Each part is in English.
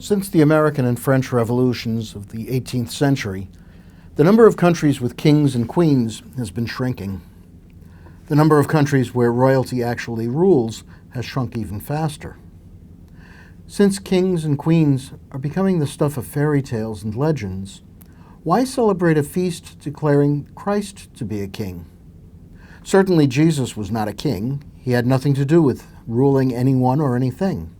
Since the American and French revolutions of the 18th century, the number of countries with kings and queens has been shrinking. The number of countries where royalty actually rules has shrunk even faster. Since kings and queens are becoming the stuff of fairy tales and legends, why celebrate a feast declaring Christ to be a king? Certainly Jesus was not a king. He had nothing to do with ruling anyone or anything.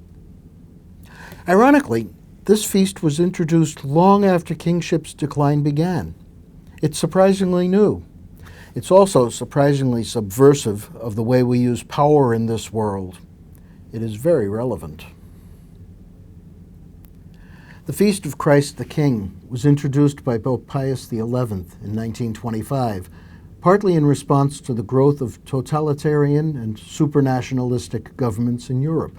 Ironically, this feast was introduced long after kingship's decline began. It's surprisingly new. It's also surprisingly subversive of the way we use power in this world. It is very relevant. The Feast of Christ the King was introduced by Pope Pius XI in 1925, partly in response to the growth of totalitarian and supranationalistic governments in Europe.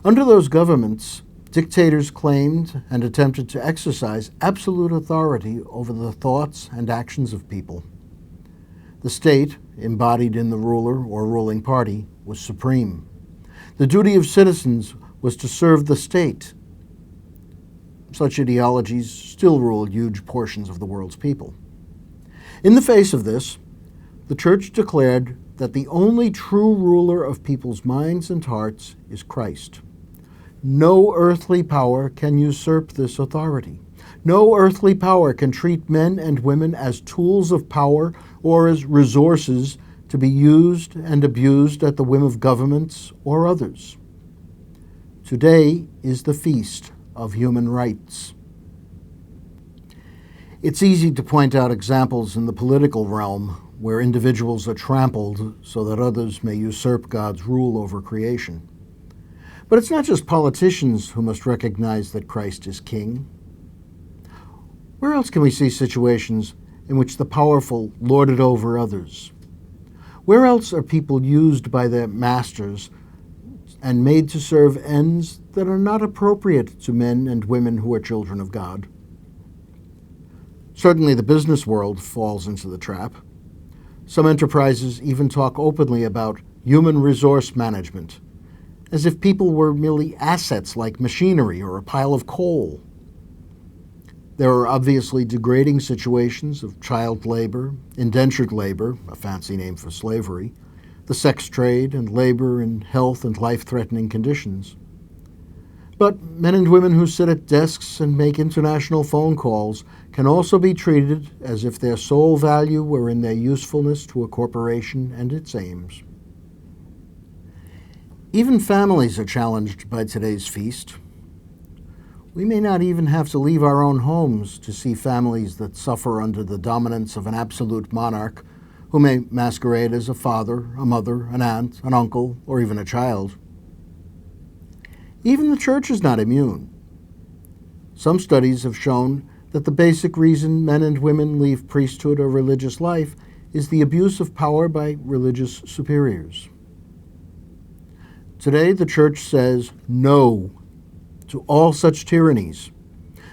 Under those governments, dictators claimed and attempted to exercise absolute authority over the thoughts and actions of people. The state, embodied in the ruler or ruling party, was supreme. The duty of citizens was to serve the state. Such ideologies still rule huge portions of the world's people. In the face of this, the Church declared that the only true ruler of people's minds and hearts is Christ. No earthly power can usurp this authority. No earthly power can treat men and women as tools of power or as resources to be used and abused at the whim of governments or others. Today is the feast of human rights. It's easy to point out examples in the political realm where individuals are trampled so that others may usurp God's rule over creation. But it's not just politicians who must recognize that Christ is king. Where else can we see situations in which the powerful lord it over others? Where else are people used by their masters and made to serve ends that are not appropriate to men and women who are children of God? Certainly the business world falls into the trap. Some enterprises even talk openly about human resource management, as if people were merely assets like machinery or a pile of coal. There are obviously degrading situations of child labor, indentured labor, a fancy name for slavery, the sex trade, and labor in health and life-threatening conditions. But men and women who sit at desks and make international phone calls can also be treated as if their sole value were in their usefulness to a corporation and its aims. Even families are challenged by today's feast. We may not even have to leave our own homes to see families that suffer under the dominance of an absolute monarch who may masquerade as a father, a mother, an aunt, an uncle, or even a child. Even the church is not immune. Some studies have shown that the basic reason men and women leave priesthood or religious life is the abuse of power by religious superiors. Today, the Church says no to all such tyrannies.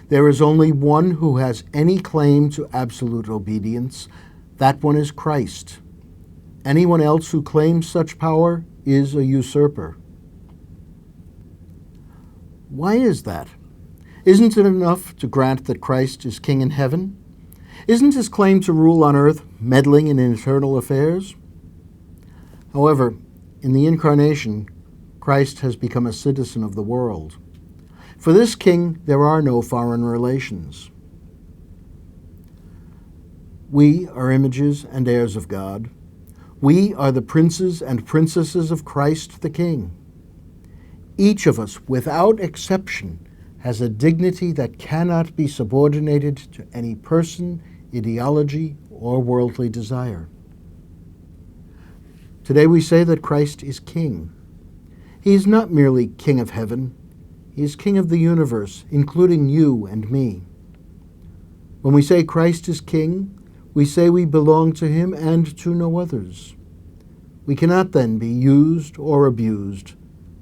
There is only one who has any claim to absolute obedience. That one is Christ. Anyone else who claims such power is a usurper. Why is that? Isn't it enough to grant that Christ is king in heaven? Isn't his claim to rule on earth meddling in internal affairs? However, in the Incarnation, Christ has become a citizen of the world. For this king, there are no foreign relations. We are images and heirs of God. We are the princes and princesses of Christ the King. Each of us, without exception, has a dignity that cannot be subordinated to any person, ideology, or worldly desire. Today we say that Christ is King. He is not merely King of heaven. He is King of the universe, including you and me. When we say Christ is King, we say we belong to him and to no others. We cannot then be used or abused,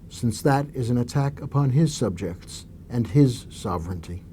since that is an attack upon his subjects and his sovereignty.